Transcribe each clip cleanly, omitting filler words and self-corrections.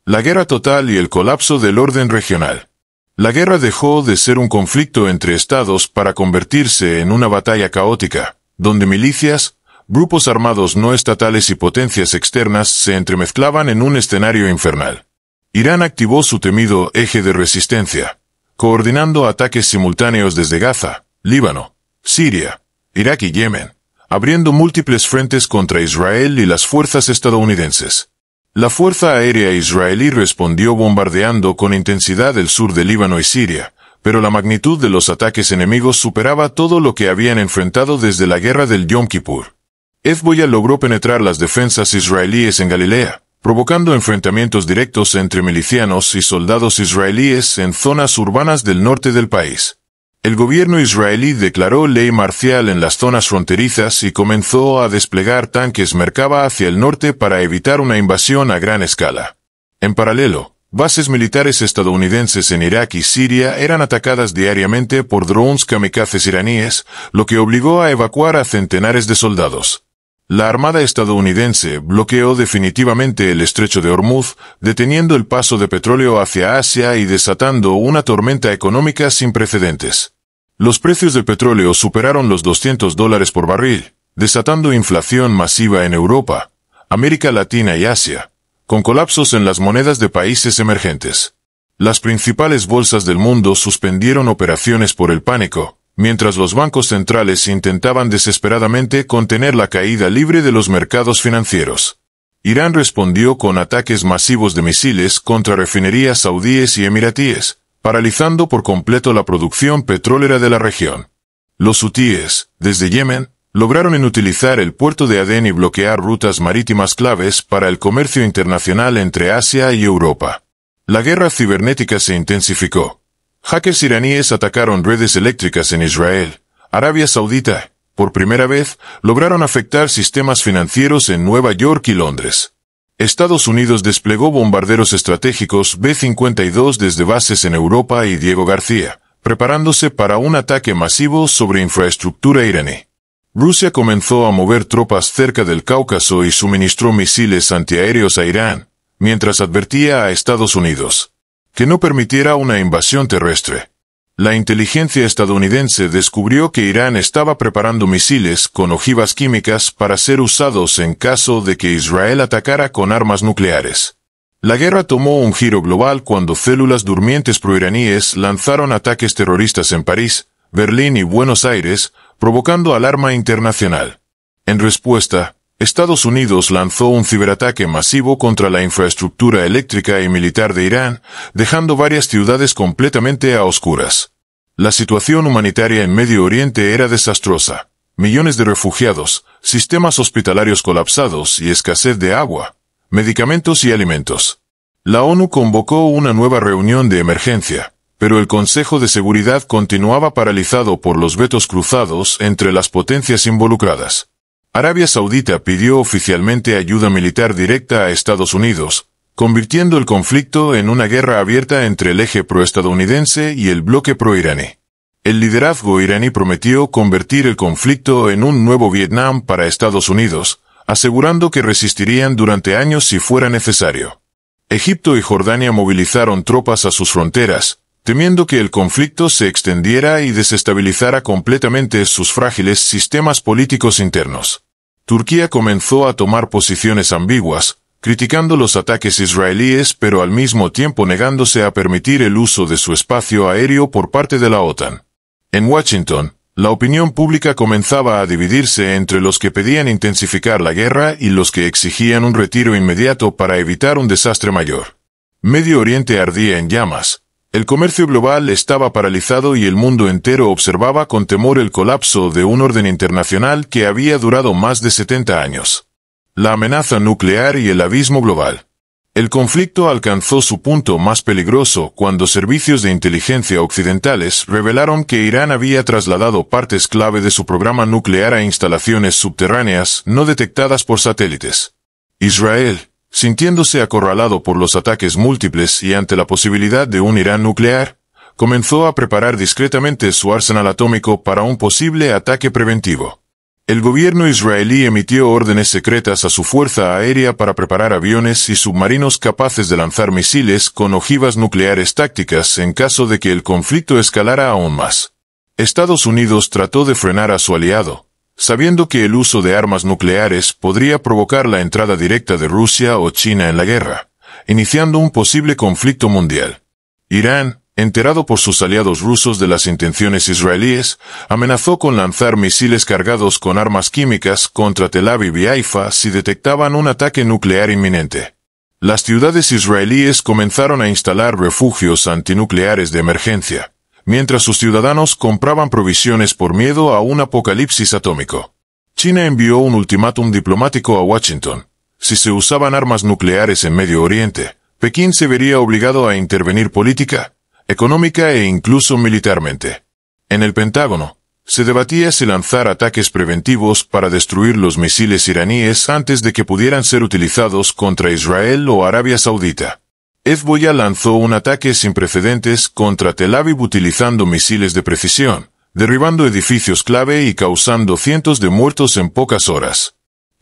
La guerra total y el colapso del orden regional. La guerra dejó de ser un conflicto entre estados para convertirse en una batalla caótica, donde milicias, grupos armados no estatales y potencias externas se entremezclaban en un escenario infernal. Irán activó su temido eje de resistencia, coordinando ataques simultáneos desde Gaza, Líbano, Siria, Irak y Yemen, abriendo múltiples frentes contra Israel y las fuerzas estadounidenses. La Fuerza Aérea Israelí respondió bombardeando con intensidad el sur de Líbano y Siria, pero la magnitud de los ataques enemigos superaba todo lo que habían enfrentado desde la guerra del Yom Kippur. Hezbollah logró penetrar las defensas israelíes en Galilea, provocando enfrentamientos directos entre milicianos y soldados israelíes en zonas urbanas del norte del país. El gobierno israelí declaró ley marcial en las zonas fronterizas y comenzó a desplegar tanques Merkava hacia el norte para evitar una invasión a gran escala. En paralelo, bases militares estadounidenses en Irak y Siria eran atacadas diariamente por drones kamikazes iraníes, lo que obligó a evacuar a centenares de soldados. La Armada estadounidense bloqueó definitivamente el estrecho de Hormuz, deteniendo el paso de petróleo hacia Asia y desatando una tormenta económica sin precedentes. Los precios del petróleo superaron los $200 por barril, desatando inflación masiva en Europa, América Latina y Asia, con colapsos en las monedas de países emergentes. Las principales bolsas del mundo suspendieron operaciones por el pánico, mientras los bancos centrales intentaban desesperadamente contener la caída libre de los mercados financieros. Irán respondió con ataques masivos de misiles contra refinerías saudíes y emiratíes, paralizando por completo la producción petrolera de la región. Los hutíes, desde Yemen, lograron inutilizar el puerto de Adén y bloquear rutas marítimas claves para el comercio internacional entre Asia y Europa. La guerra cibernética se intensificó. Hackers iraníes atacaron redes eléctricas en Israel. Arabia Saudita, por primera vez, lograron afectar sistemas financieros en Nueva York y Londres. Estados Unidos desplegó bombarderos estratégicos B-52 desde bases en Europa y Diego García, preparándose para un ataque masivo sobre infraestructura iraní. Rusia comenzó a mover tropas cerca del Cáucaso y suministró misiles antiaéreos a Irán, mientras advertía a Estados Unidos que no permitiera una invasión terrestre. La inteligencia estadounidense descubrió que Irán estaba preparando misiles con ojivas químicas para ser usados en caso de que Israel atacara con armas nucleares. La guerra tomó un giro global cuando células durmientes proiraníes lanzaron ataques terroristas en París, Berlín y Buenos Aires, provocando alarma internacional. En respuesta, Estados Unidos lanzó un ciberataque masivo contra la infraestructura eléctrica y militar de Irán, dejando varias ciudades completamente a oscuras. La situación humanitaria en Medio Oriente era desastrosa. Millones de refugiados, sistemas hospitalarios colapsados y escasez de agua, medicamentos y alimentos. La ONU convocó una nueva reunión de emergencia, pero el Consejo de Seguridad continuaba paralizado por los vetos cruzados entre las potencias involucradas. Arabia Saudita pidió oficialmente ayuda militar directa a Estados Unidos, convirtiendo el conflicto en una guerra abierta entre el eje proestadounidense y el bloque proiraní. El liderazgo iraní prometió convertir el conflicto en un nuevo Vietnam para Estados Unidos, asegurando que resistirían durante años si fuera necesario. Egipto y Jordania movilizaron tropas a sus fronteras, temiendo que el conflicto se extendiera y desestabilizara completamente sus frágiles sistemas políticos internos. Turquía comenzó a tomar posiciones ambiguas, criticando los ataques israelíes pero al mismo tiempo negándose a permitir el uso de su espacio aéreo por parte de la OTAN. En Washington, la opinión pública comenzaba a dividirse entre los que pedían intensificar la guerra y los que exigían un retiro inmediato para evitar un desastre mayor. Medio Oriente ardía en llamas. El comercio global estaba paralizado y el mundo entero observaba con temor el colapso de un orden internacional que había durado más de 70 años. La amenaza nuclear y el abismo global. El conflicto alcanzó su punto más peligroso cuando servicios de inteligencia occidentales revelaron que Irán había trasladado partes clave de su programa nuclear a instalaciones subterráneas no detectadas por satélites. Israel, sintiéndose acorralado por los ataques múltiples y ante la posibilidad de un Irán nuclear, comenzó a preparar discretamente su arsenal atómico para un posible ataque preventivo. El gobierno israelí emitió órdenes secretas a su fuerza aérea para preparar aviones y submarinos capaces de lanzar misiles con ojivas nucleares tácticas en caso de que el conflicto escalara aún más. Estados Unidos trató de frenar a su aliado, sabiendo que el uso de armas nucleares podría provocar la entrada directa de Rusia o China en la guerra, iniciando un posible conflicto mundial. Irán, enterado por sus aliados rusos de las intenciones israelíes, amenazó con lanzar misiles cargados con armas químicas contra Tel Aviv y Haifa si detectaban un ataque nuclear inminente. Las ciudades israelíes comenzaron a instalar refugios antinucleares de emergencia, mientras sus ciudadanos compraban provisiones por miedo a un apocalipsis atómico. China envió un ultimátum diplomático a Washington. Si se usaban armas nucleares en Medio Oriente, Pekín se vería obligado a intervenir política, económica e incluso militarmente. En el Pentágono, se debatía si lanzar ataques preventivos para destruir los misiles iraníes antes de que pudieran ser utilizados contra Israel o Arabia Saudita. Hezbollah lanzó un ataque sin precedentes contra Tel Aviv utilizando misiles de precisión, derribando edificios clave y causando cientos de muertos en pocas horas.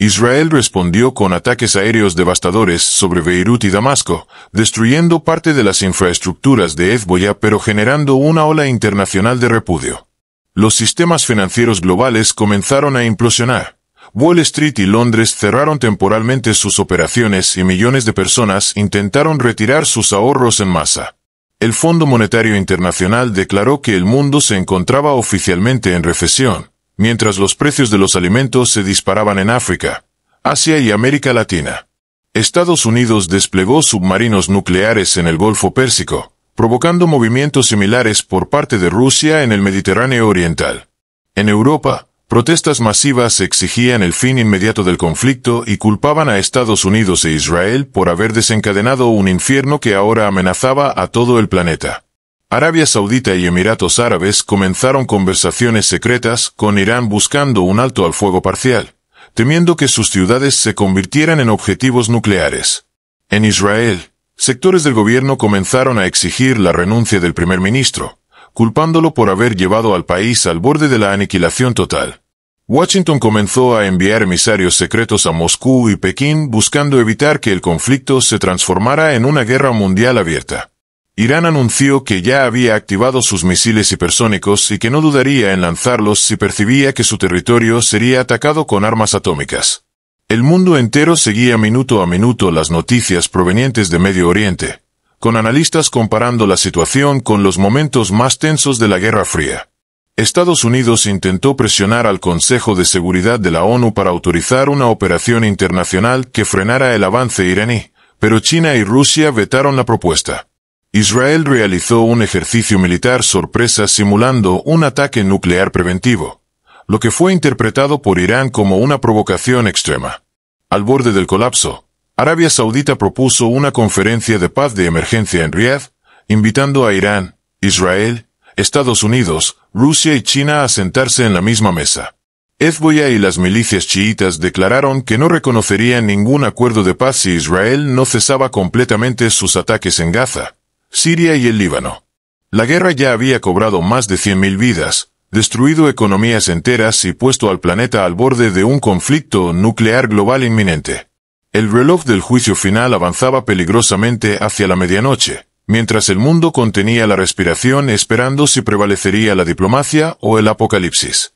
Israel respondió con ataques aéreos devastadores sobre Beirut y Damasco, destruyendo parte de las infraestructuras de Hezbollah pero generando una ola internacional de repudio. Los sistemas financieros globales comenzaron a implosionar. Wall Street y Londres cerraron temporalmente sus operaciones y millones de personas intentaron retirar sus ahorros en masa. El Fondo Monetario Internacional declaró que el mundo se encontraba oficialmente en recesión, mientras los precios de los alimentos se disparaban en África, Asia y América Latina. Estados Unidos desplegó submarinos nucleares en el Golfo Pérsico, provocando movimientos similares por parte de Rusia en el Mediterráneo Oriental. En Europa, protestas masivas exigían el fin inmediato del conflicto y culpaban a Estados Unidos e Israel por haber desencadenado un infierno que ahora amenazaba a todo el planeta. Arabia Saudita y Emiratos Árabes comenzaron conversaciones secretas con Irán buscando un alto al fuego parcial, temiendo que sus ciudades se convirtieran en objetivos nucleares. En Israel, sectores del gobierno comenzaron a exigir la renuncia del primer ministro, culpándolo por haber llevado al país al borde de la aniquilación total. Washington comenzó a enviar emisarios secretos a Moscú y Pekín buscando evitar que el conflicto se transformara en una guerra mundial abierta. Irán anunció que ya había activado sus misiles hipersónicos y que no dudaría en lanzarlos si percibía que su territorio sería atacado con armas atómicas. El mundo entero seguía minuto a minuto las noticias provenientes de Medio Oriente, con analistas comparando la situación con los momentos más tensos de la Guerra Fría. Estados Unidos intentó presionar al Consejo de Seguridad de la ONU para autorizar una operación internacional que frenara el avance iraní, pero China y Rusia vetaron la propuesta. Israel realizó un ejercicio militar sorpresa simulando un ataque nuclear preventivo, lo que fue interpretado por Irán como una provocación extrema. Al borde del colapso, Arabia Saudita propuso una conferencia de paz de emergencia en Riad, invitando a Irán, Israel, Estados Unidos, Rusia y China a sentarse en la misma mesa. Hezbollah y las milicias chiitas declararon que no reconocerían ningún acuerdo de paz si Israel no cesaba completamente sus ataques en Gaza, Siria y el Líbano. La guerra ya había cobrado más de 100.000 vidas, destruido economías enteras y puesto al planeta al borde de un conflicto nuclear global inminente. El reloj del juicio final avanzaba peligrosamente hacia la medianoche, mientras el mundo contenía la respiración esperando si prevalecería la diplomacia o el apocalipsis.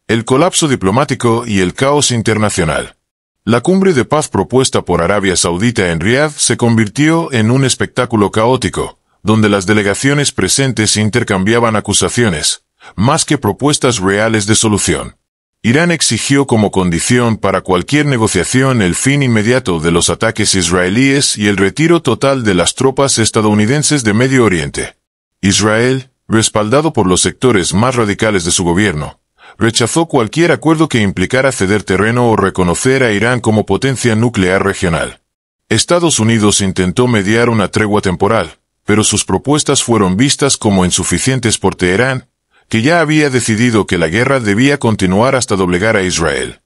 El colapso diplomático y el caos internacional. La cumbre de paz propuesta por Arabia Saudita en Riad se convirtió en un espectáculo caótico, donde las delegaciones presentes intercambiaban acusaciones, más que propuestas reales de solución. Irán exigió como condición para cualquier negociación el fin inmediato de los ataques israelíes y el retiro total de las tropas estadounidenses de Medio Oriente. Israel, respaldado por los sectores más radicales de su gobierno, rechazó cualquier acuerdo que implicara ceder terreno o reconocer a Irán como potencia nuclear regional. Estados Unidos intentó mediar una tregua temporal, pero sus propuestas fueron vistas como insuficientes por Teherán, que ya había decidido que la guerra debía continuar hasta doblegar a Israel.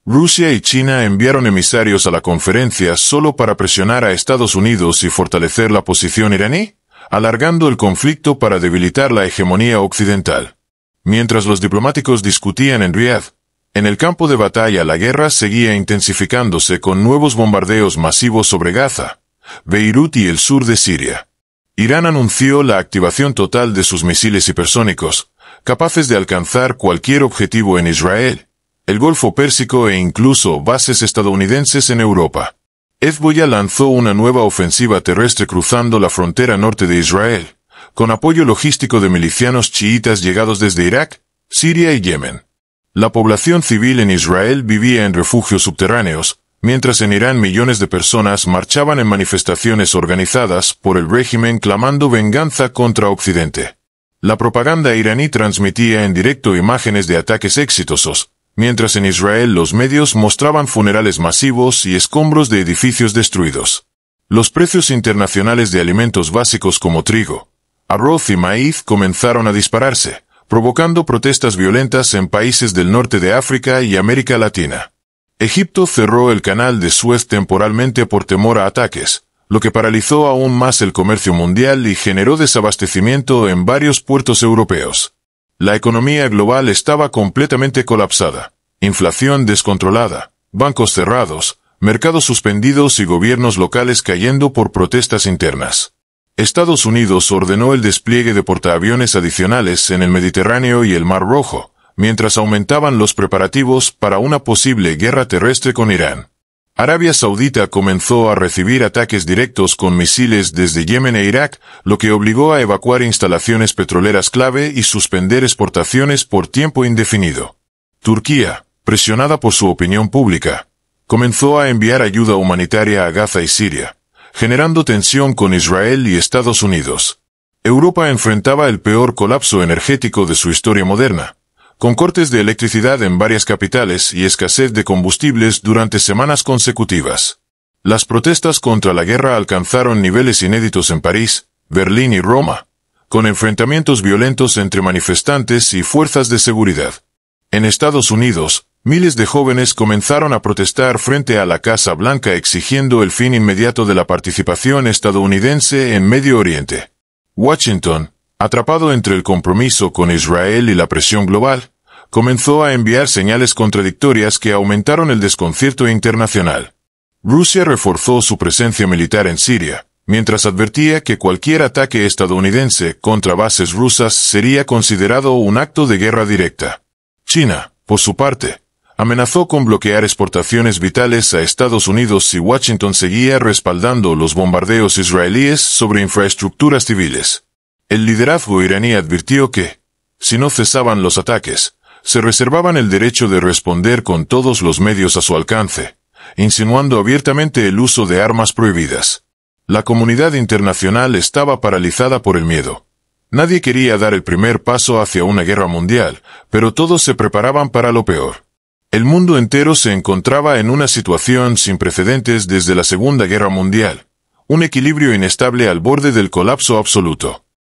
Rusia y China enviaron emisarios a la conferencia solo para presionar a Estados Unidos y fortalecer la posición iraní, alargando el conflicto para debilitar la hegemonía occidental. Mientras los diplomáticos discutían en Riad, En el campo de batalla la guerra seguía intensificándose con nuevos bombardeos masivos sobre Gaza, Beirut y el sur de Siria. Irán anunció la activación total de sus misiles hipersónicos, capaces de alcanzar cualquier objetivo en Israel, el Golfo Pérsico e incluso bases estadounidenses en Europa. Hezbollah lanzó una nueva ofensiva terrestre cruzando la frontera norte de Israel, con apoyo logístico de milicianos chiítas llegados desde Irak, Siria y Yemen. La población civil en Israel vivía en refugios subterráneos, mientras en Irán millones de personas marchaban en manifestaciones organizadas por el régimen clamando venganza contra Occidente. La propaganda iraní transmitía en directo imágenes de ataques exitosos, mientras en Israel los medios mostraban funerales masivos y escombros de edificios destruidos. Los precios internacionales de alimentos básicos como trigo, arroz y maíz comenzaron a dispararse, provocando protestas violentas en países del norte de África y América Latina. Egipto cerró el canal de Suez temporalmente por temor a ataques, lo que paralizó aún más el comercio mundial y generó desabastecimiento en varios puertos europeos. La economía global estaba completamente colapsada, inflación descontrolada, bancos cerrados, mercados suspendidos y gobiernos locales cayendo por protestas internas. Estados Unidos ordenó el despliegue de portaaviones adicionales en el Mediterráneo y el Mar Rojo, mientras aumentaban los preparativos para una posible guerra terrestre con Irán. Arabia Saudita comenzó a recibir ataques directos con misiles desde Yemen e Irak, lo que obligó a evacuar instalaciones petroleras clave y suspender exportaciones por tiempo indefinido. Turquía, presionada por su opinión pública, comenzó a enviar ayuda humanitaria a Gaza y Siria, generando tensión con Israel y Estados Unidos. Europa enfrentaba el peor colapso energético de su historia moderna, con cortes de electricidad en varias capitales y escasez de combustibles durante semanas consecutivas. Las protestas contra la guerra alcanzaron niveles inéditos en París, Berlín y Roma, con enfrentamientos violentos entre manifestantes y fuerzas de seguridad. En Estados Unidos, miles de jóvenes comenzaron a protestar frente a la Casa Blanca exigiendo el fin inmediato de la participación estadounidense en Medio Oriente. Washington, atrapado entre el compromiso con Israel y la presión global, comenzó a enviar señales contradictorias que aumentaron el desconcierto internacional. Rusia reforzó su presencia militar en Siria, mientras advertía que cualquier ataque estadounidense contra bases rusas sería considerado un acto de guerra directa. China, por su parte, amenazó con bloquear exportaciones vitales a Estados Unidos si Washington seguía respaldando los bombardeos israelíes sobre infraestructuras civiles. El liderazgo iraní advirtió que, si no cesaban los ataques, se reservaban el derecho de responder con todos los medios a su alcance, insinuando abiertamente el uso de armas prohibidas. La comunidad internacional estaba paralizada por el miedo. Nadie quería dar el primer paso hacia una guerra mundial, pero todos se preparaban para lo peor. El mundo entero se encontraba en una situación sin precedentes desde la Segunda Guerra Mundial, un equilibrio inestable al borde del colapso absoluto.